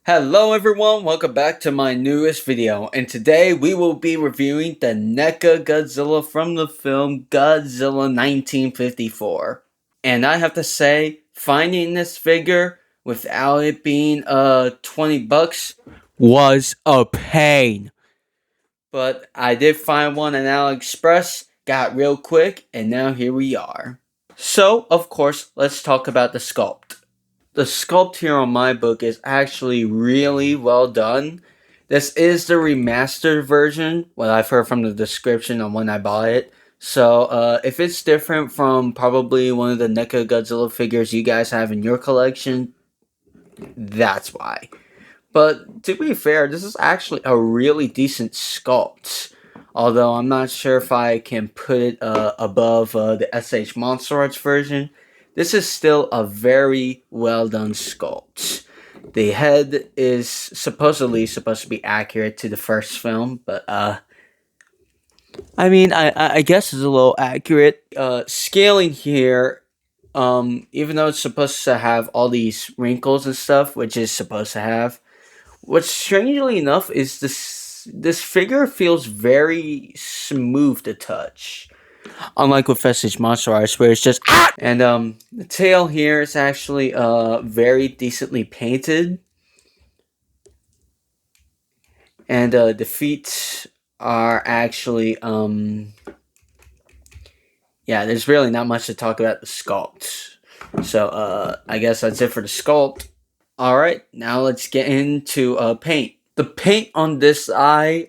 Hello everyone, welcome back to my newest video, and today we will be reviewing the Neca Godzilla from the film Godzilla 1954. And I have to say, finding this figure without it being 20 bucks was a pain. But I did find one on AliExpress, got real quick, and now here we are. So, of course, let's talk about the sculpt. The sculpt here on my book is actually really well done. This is the remastered version, what I've heard from the description on when I bought it. So if it's different from probably one of the NECA Godzilla figures you guys have in your collection, that's why. But to be fair, this is actually a really decent sculpt. Although I'm not sure if I can put it above the SH Monster Arts version. This is still a very well done sculpt. The head is supposedly supposed to be accurate to the first film, but I guess it's a little accurate. Scaling here, even though it's supposed to have all these wrinkles and stuff, which is supposed to have, what's strangely enough is this figure feels very smooth to touch. Unlike with Vestige Monster Arts, where it's just ah! And the tail here is actually very decently painted. And the feet are actually yeah, there's really not much to talk about the sculpt. So I guess that's it for the sculpt. Alright, now let's get into paint. The paint on this eye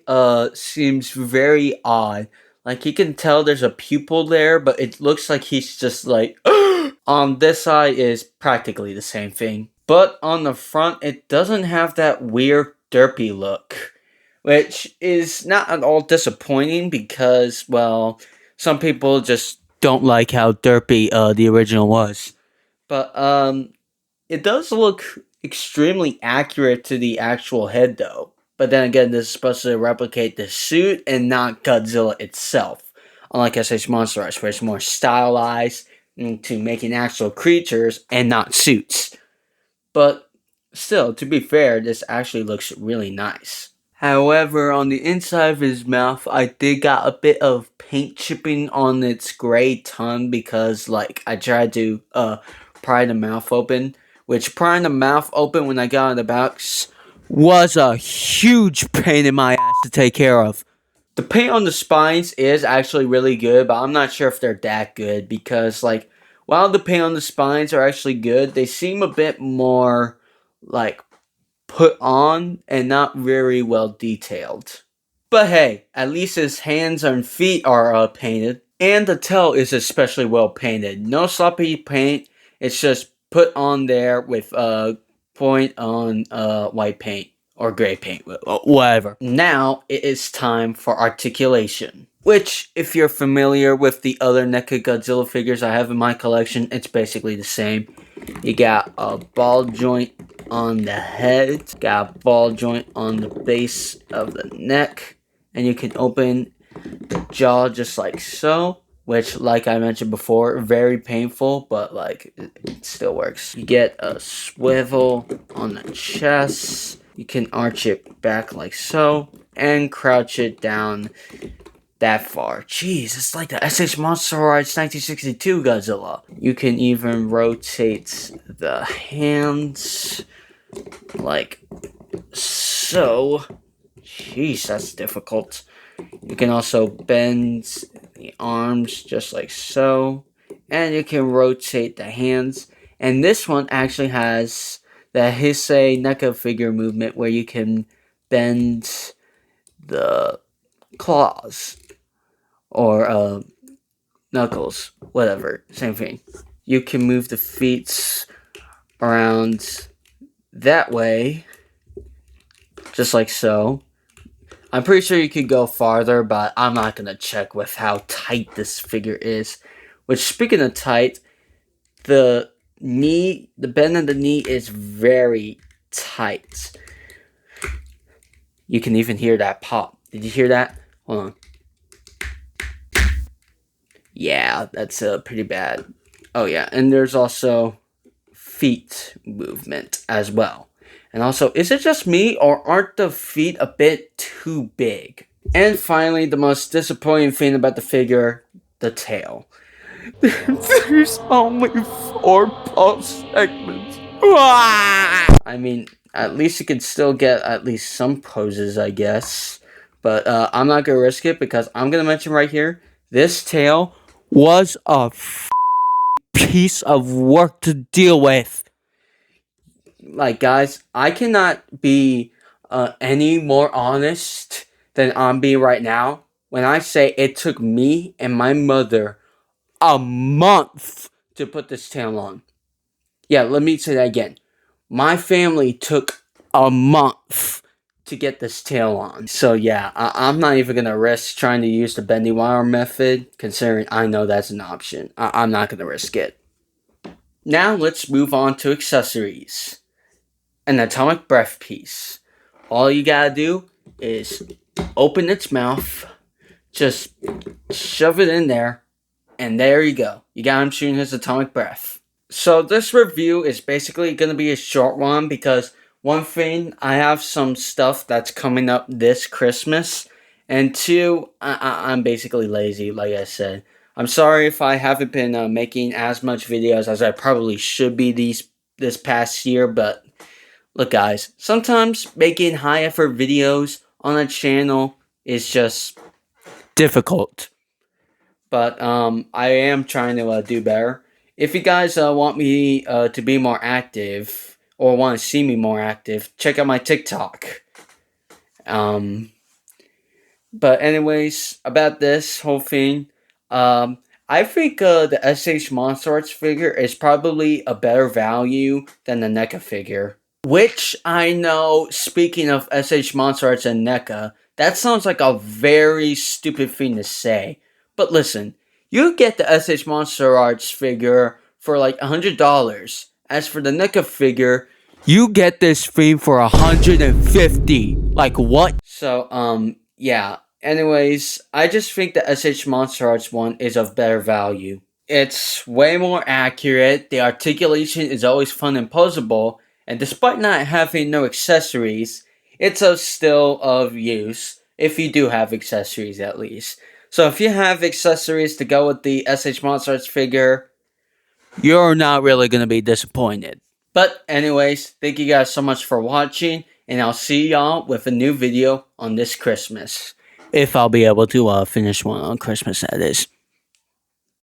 seems very odd. Like you can tell there's a pupil there, but it looks like he's just like on this eye is practically the same thing. But on the front, it doesn't have that weird derpy look, which is not at all disappointing because, well, some people just don't like how derpy the original was. But it does look extremely accurate to the actual head, though. But then again, this is supposed to replicate the suit and not Godzilla itself. Unlike SH Monster Arts, where it's more stylized into making actual creatures and not suits. But still, to be fair, this actually looks really nice. However, on the inside of his mouth, I did got a bit of paint chipping on its gray tongue because, like, I tried to pry the mouth open. Which prying the mouth open when I got out of the box was a huge pain in my ass to take care of. The paint on the spines is actually really good, but I'm not sure if they're that good because, like, while the paint on the spines are actually good, they seem a bit more, like, put on and not very well detailed. But hey, at least his hands and feet are painted, and the tail is especially well painted. No sloppy paint, it's just put on there with point on white paint or gray paint, whatever. Now it is time for articulation, which, if you're familiar with the other NECA Godzilla figures I have in my collection, it's basically the same. You got a ball joint on the head, got a ball joint on the base of the neck, and you can open the jaw just like so. Which, like I mentioned before, very painful, but like it still works. You get a swivel on the chest. You can arch it back like so, and crouch it down that far. Jeez, it's like the SH Monster Arts 1962 Godzilla. You can even rotate the hands like so. Jeez, that's difficult. You can also bend the arms just like so, and you can rotate the hands. And this one actually has the Heisei NECA figure movement where you can bend the claws or knuckles, whatever, same thing. You can move the feet around that way, just like so. I'm pretty sure you could go farther, but I'm not going to check with how tight this figure is. Which, speaking of tight, the bend of the knee is very tight. You can even hear that pop. Did you hear that? Hold on. Yeah, that's pretty bad. Oh yeah, and there's also feet movement as well. And also, is it just me or aren't the feet a bit too big? And finally, the most disappointing thing about the figure, the tail. There's only 4 pulse segments. I mean, at least you could still get at least some poses, I guess. But I'm not gonna risk it because I'm gonna mention right here, this tail was a piece of work to deal with. Like, guys, I cannot be any more honest than I'm being right now when I say it took me and my mother a month to put this tail on. Yeah, let me say that again. My family took a month to get this tail on. So yeah, I'm not even going to risk trying to use the bendy wire method, considering I know that's an option. I'm not going to risk it. Now let's move on to accessories. An atomic breath piece. All you gotta do is open its mouth, just shove it in there, and there you go. You got him shooting his atomic breath. So this review is basically going to be a short one because one thing, I have some stuff that's coming up this Christmas, and two, I'm basically lazy, like I said. I'm sorry if I haven't been making as much videos as I probably should be this past year, but look guys, sometimes making high effort videos on a channel is just difficult. But I am trying to do better. If you guys want me to be more active or want to see me more active, check out my TikTok. But anyways, about this whole thing, I think the SH Monster Arts figure is probably a better value than the NECA figure. Which I know, speaking of SH Monster Arts and NECA, that sounds like a very stupid thing to say. But listen, you get the SH Monster Arts figure for like $100. As for the NECA figure, you get this thing for $150. Like what? So, yeah. Anyways, I just think the SH Monster Arts one is of better value. It's way more accurate, the articulation is always fun and posable, and despite not having no accessories, it's still of use, if you do have accessories at least. So if you have accessories to go with the SH Monster Arts figure, you're not really going to be disappointed. But anyways, thank you guys so much for watching, and I'll see y'all with a new video on this Christmas. If I'll be able to finish one on Christmas, that is.